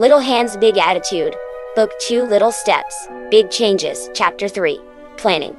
Little Hands, Big Attitude. Book 2, Little Steps, Big Changes. Chapter 3. Planning.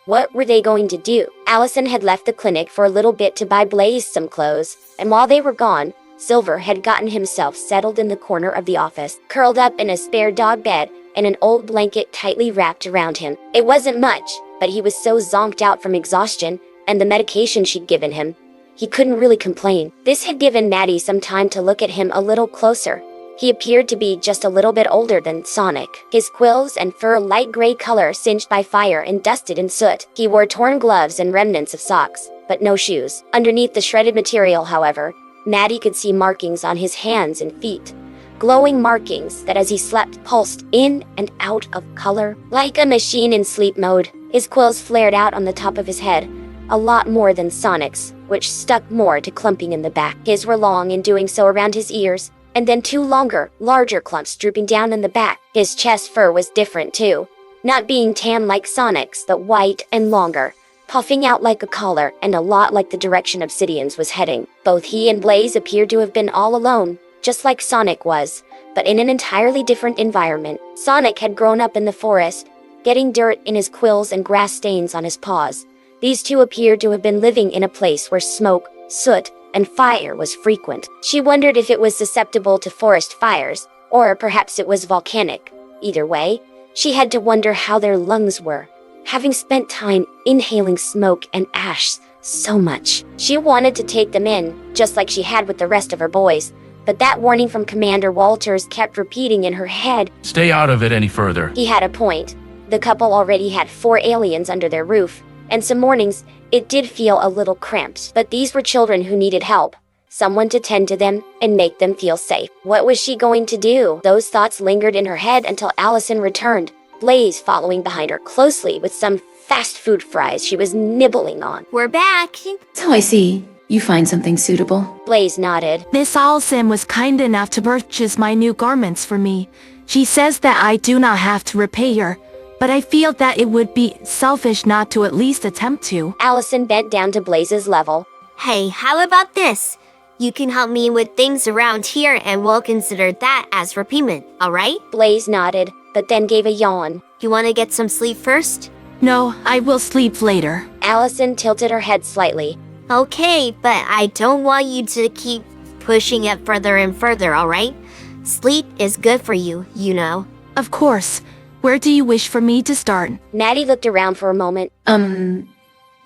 What were they going to do? Allison had left the clinic for a little bit to buy Blaze some clothes, and while they were gone, Silver had gotten himself settled in the corner of the office, curled up in a spare dog bed, and an old blanket tightly wrapped around him. It wasn't much, but he was so zonked out from exhaustion and the medication she'd given him, he couldn't really complain. This had given Maddie some time to look at him a little closer. He appeared to be just a little bit older than Sonic, his quills and fur light gray color singed by fire and dusted in soot. He wore torn gloves and remnants of socks, but no shoes. Underneath the shredded material, however, Maddie could see markings on his hands and feet. Glowing markings that as he slept pulsed in and out of color. Like a machine in sleep mode, his quills flared out on the top of his head, a lot more than Sonic's, which stuck more to clumping in the back. His were long in doing so around his ears, and then two longer, larger clumps drooping down in the back. His chest fur was different too, not being tan like Sonic's, but white and longer, puffing out like a collar and a lot like the direction Obsidian's was heading. Both he and Blaze appeared to have been all alone, just like Sonic was, but in an entirely different environment. Sonic had grown up in the forest, getting dirt in his quills and grass stains on his paws. These two appeared to have been living in a place where smoke, soot, and fire was frequent. She wondered if it was susceptible to forest fires, or perhaps it was volcanic. Either way, she had to wonder how their lungs were, having spent time inhaling smoke and ash so much. She wanted to take them in, just like she had with the rest of her boys, but that warning from Commander Walters kept repeating in her head. Stay out of it any further. He had a point. The couple already had 4 aliens under their roof, and some mornings, it did feel a little cramped, but these were children who needed help, someone to tend to them and make them feel safe. What was she going to do? Those thoughts lingered in her head until Allison returned, Blaze following behind her closely with some fast food fries she was nibbling on. We're back. So I see. You find something suitable? Blaze nodded. Miss Allison was kind enough to purchase my new garments for me. She says that I do not have to repay her, but I feel that it would be selfish not to at least attempt to. Allison bent down to Blaze's level. Hey, how about this? You can help me with things around here and we'll consider that as repayment, alright? Blaze nodded, but then gave a yawn. You want to get some sleep first? No, I will sleep later. Allison tilted her head slightly. Okay, but I don't want you to keep pushing it further and further, alright? Sleep is good for you, you know. Of course. Where do you wish for me to start? Maddie looked around for a moment.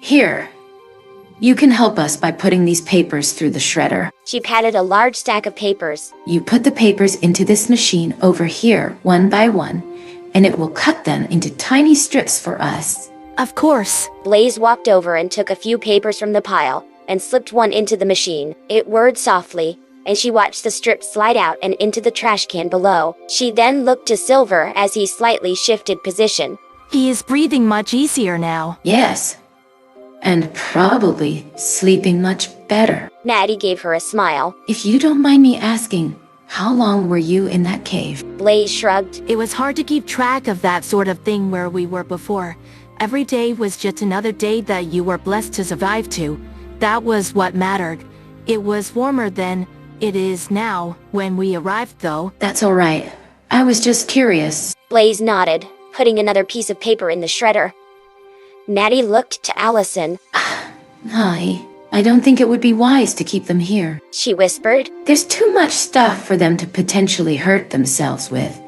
Here. You can help us by putting these papers through the shredder. She patted a large stack of papers. You put the papers into this machine over here, one by one, and it will cut them into tiny strips for us. Of course. Blaze walked over and took a few papers from the pile and slipped one into the machine. It whirred softly, and she watched the strip slide out and into the trash can below. She then looked to Silver as he slightly shifted position. He is breathing much easier now. Yes. And probably sleeping much better. Maddie gave her a smile. If you don't mind me asking, how long were you in that cave? Blaze shrugged. It was hard to keep track of that sort of thing where we were before. Every day was just another day that you were blessed to survive to. That was what mattered. It was warmer than it is now when we arrived, though. That's all right. I was just curious. Blaze nodded, putting another piece of paper in the shredder. Maddie looked to Allison. Hi. I don't think it would be wise to keep them here. She whispered. There's too much stuff for them to potentially hurt themselves with.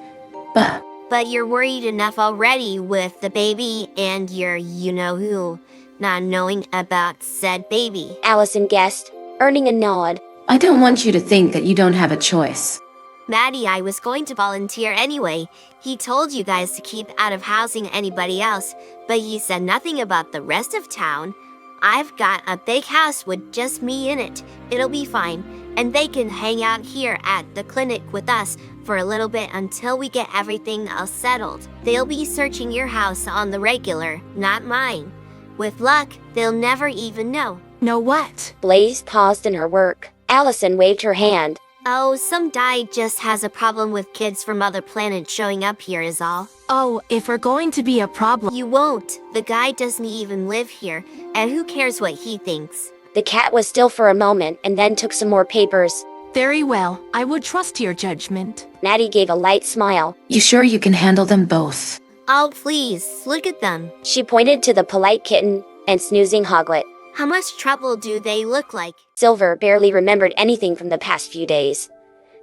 But you're worried enough already with the baby and your you-know-who not knowing about said baby. Allison guessed, earning a nod. I don't want you to think that you don't have a choice. Maddie, I was going to volunteer anyway. He told you guys to keep out of housing anybody else, but he said nothing about the rest of town. I've got a big house with just me in it. It'll be fine, and they can hang out here at the clinic with us for a little bit until we get everything else settled. They'll be searching your house on the regular, not mine. With luck, they'll never even know. Know what? Blaze paused in her work. Allison waved her hand. Oh, some guy just has a problem with kids from other planets showing up here is all. Oh, if we're going to be a problem. You won't. The guy doesn't even live here, and who cares what he thinks? The cat was still for a moment and then took some more papers. Very well, I would trust your judgment. Natty gave a light smile. You sure you can handle them both? Oh, please, look at them. She pointed to the polite kitten and snoozing Hoglet. How much trouble do they look like? Silver barely remembered anything from the past few days.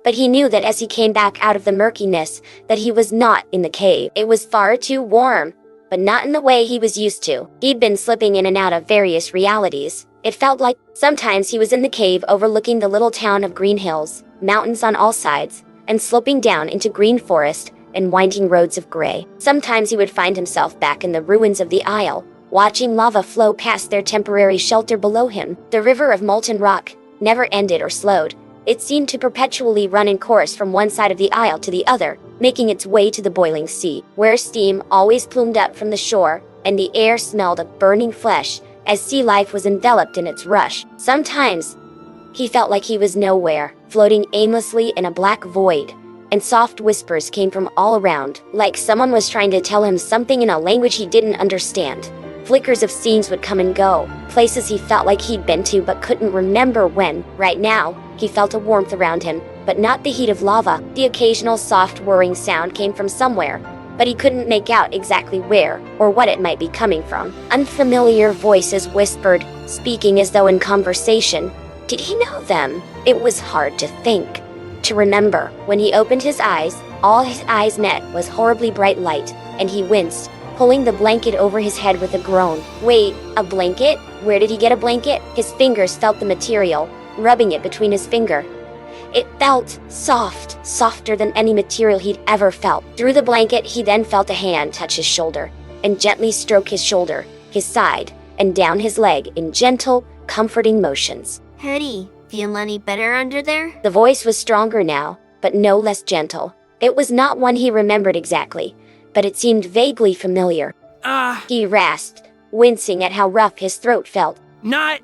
But he knew that as he came back out of the murkiness, that he was not in the cave. It was far too warm, but not in the way he was used to. He'd been slipping in and out of various realities. It felt like sometimes he was in the cave overlooking the little town of Green Hills, mountains on all sides, and sloping down into green forest and winding roads of gray. Sometimes he would find himself back in the ruins of the Isle, watching lava flow past their temporary shelter below him. The river of molten rock never ended or slowed. It seemed to perpetually run in course from one side of the Isle to the other, making its way to the boiling sea, where steam always plumed up from the shore, and the air smelled of burning flesh, as sea life was enveloped in its rush. Sometimes, he felt like he was nowhere, floating aimlessly in a black void, and soft whispers came from all around, like someone was trying to tell him something in a language he didn't understand. Flickers of scenes would come and go, places he felt like he'd been to but couldn't remember when. Right now, he felt a warmth around him, but not the heat of lava. The occasional soft whirring sound came from somewhere, but he couldn't make out exactly where or what it might be coming from. Unfamiliar voices whispered, speaking as though in conversation. Did he know them? It was hard to think, to remember. When he opened his eyes, all his eyes met was horribly bright light, and he winced, pulling the blanket over his head with a groan. Wait, a blanket? Where did he get a blanket? His fingers felt the material, rubbing it between his finger. It felt soft, softer than any material he'd ever felt. Through the blanket, he then felt a hand touch his shoulder, and gently stroke his shoulder, his side, and down his leg in gentle, comforting motions. Hetty, feel any better under there? The voice was stronger now, but no less gentle. It was not one he remembered exactly, but it seemed vaguely familiar. He rasped, wincing at how rough his throat felt. Not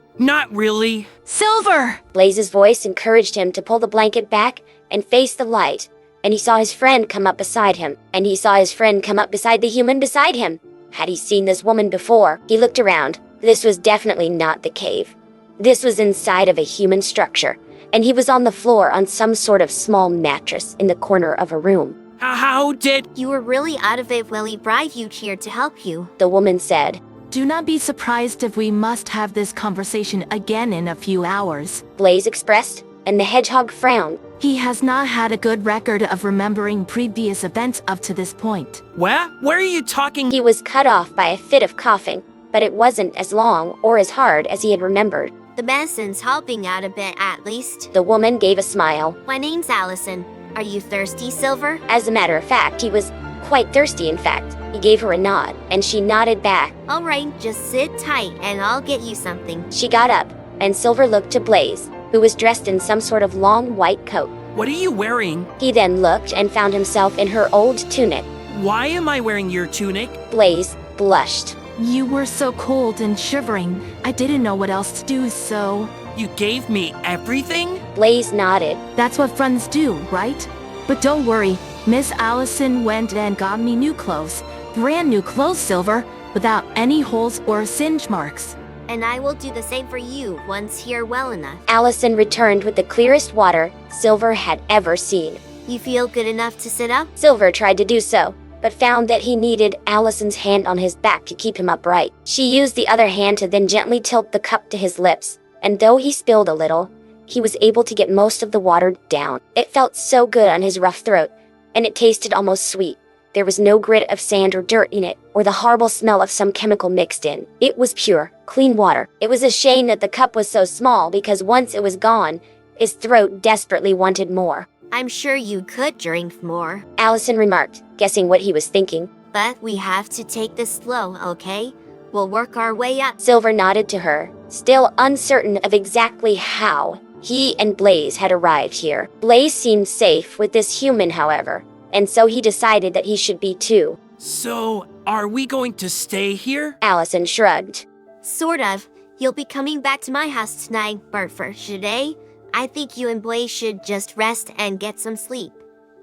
really. Silver! Blaze's voice encouraged him to pull the blanket back and face the light, and he saw his friend come up beside him, and he saw his friend come up beside the human beside him. Had he seen this woman before? He looked around. This was definitely not the cave. This was inside of a human structure, and he was on the floor on some sort of small mattress in the corner of a room. How did... You were really out of it when he brought you here to help you. The woman said. Do not be surprised if we must have this conversation again in a few hours. Blaze expressed, and the hedgehog frowned. He has not had a good record of remembering previous events up to this point. Where are you talking? He was cut off by a fit of coughing, but it wasn't as long or as hard as he had remembered. The medicine's helping out a bit at least. The woman gave a smile. My name's Allison. Are you thirsty, Silver? As a matter of fact, he was quite thirsty, in fact. He gave her a nod, and she nodded back. All right, just sit tight and I'll get you something. She got up, and Silver looked to Blaze, who was dressed in some sort of long white coat. What are you wearing? He then looked and found himself in her old tunic. Why am I wearing your tunic? Blaze blushed. You were so cold and shivering. I didn't know what else to do, so... You gave me everything? Blaze nodded. That's what friends do, right? But don't worry, Miss Allison went and got me new clothes. Brand new clothes, Silver, without any holes or singe marks. And I will do the same for you once you're well enough. Allison returned with the clearest water Silver had ever seen. You feel good enough to sit up? Silver tried to do so, but found that he needed Allison's hand on his back to keep him upright. She used the other hand to then gently tilt the cup to his lips, and though he spilled a little, he was able to get most of the water down. It felt so good on his rough throat, and it tasted almost sweet. There was no grit of sand or dirt in it, or the horrible smell of some chemical mixed in. It was pure, clean water. It was a shame that the cup was so small because once it was gone, his throat desperately wanted more. I'm sure you could drink more. Allison remarked, guessing what he was thinking. But we have to take this slow, okay? We'll work our way up. Silver nodded to her, still uncertain of exactly how he and Blaze had arrived here. Blaze seemed safe with this human, however, and so he decided that he should be too. So, are we going to stay here? Allison shrugged. Sort of. You'll be coming back to my house tonight, but for today, I think you and Blaze should just rest and get some sleep.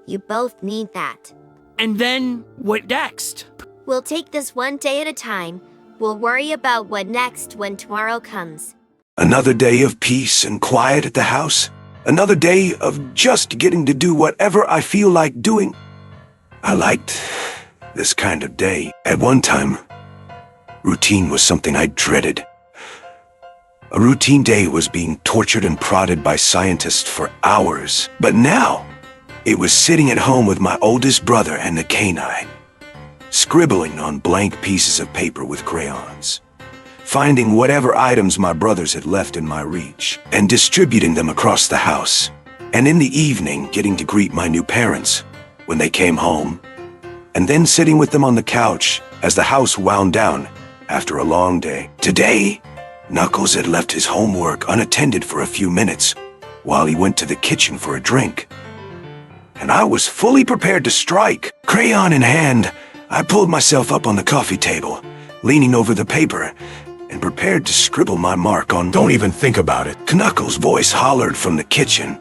You both need that. And then, what next? We'll take this one day at a time. We'll worry about what next when tomorrow comes. Another day of peace and quiet at the house. Another day of just getting to do whatever I feel like doing. I liked this kind of day. At one time, routine was something I dreaded. A routine day was being tortured and prodded by scientists for hours. But now, it was sitting at home with my oldest brother and the canine, scribbling on blank pieces of paper with crayons, finding whatever items my brothers had left in my reach, and distributing them across the house. And in the evening, getting to greet my new parents when they came home, and then sitting with them on the couch as the house wound down after a long day. Today, Knuckles had left his homework unattended for a few minutes while he went to the kitchen for a drink. And I was fully prepared to strike. Crayon in hand, I pulled myself up on the coffee table, leaning over the paper, and prepared to scribble my mark on "Don't even think about it." Knuckles' voice hollered from the kitchen,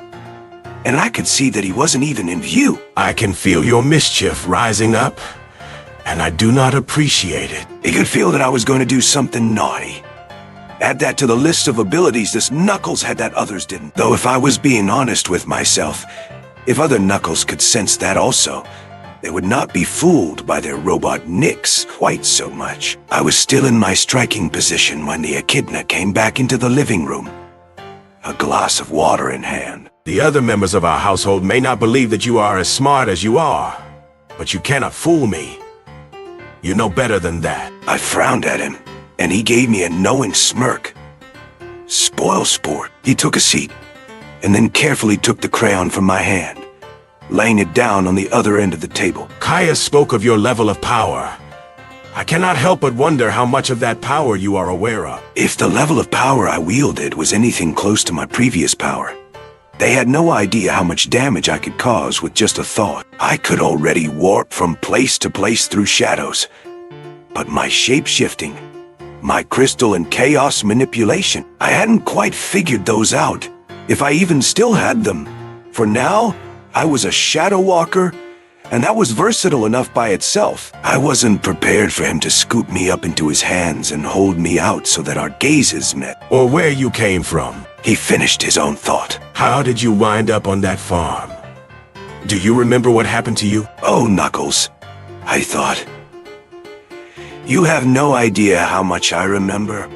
and I could see that he wasn't even in view. I can feel your mischief rising up, and I do not appreciate it. He could feel that I was going to do something naughty. Add that to the list of abilities this Knuckles had that others didn't. Though if I was being honest with myself, if other Knuckles could sense that also, they would not be fooled by their robot Nix quite so much. I was still in my striking position when the Echidna came back into the living room, a glass of water in hand. The other members of our household may not believe that you are as smart as you are, but you cannot fool me. You know better than that. I frowned at him, and he gave me a knowing smirk. Spoil sport. He took a seat, and then carefully took the crayon from my hand, laying it down on the other end of the table. Caius spoke of your level of power. I cannot help but wonder how much of that power you are aware of. If the level of power I wielded was anything close to my previous power, they had no idea how much damage I could cause with just a thought. I could already warp from place to place through shadows, but my shape-shifting, my crystal and chaos manipulation, I hadn't quite figured those out, if I even still had them. For now, I was a shadow walker, and that was versatile enough by itself. I wasn't prepared for him to scoop me up into his hands and hold me out so that our gazes met. Or where you came from. He finished his own thought. How did you wind up on that farm? Do you remember what happened to you? Oh, Knuckles, I thought. You have no idea how much I remember.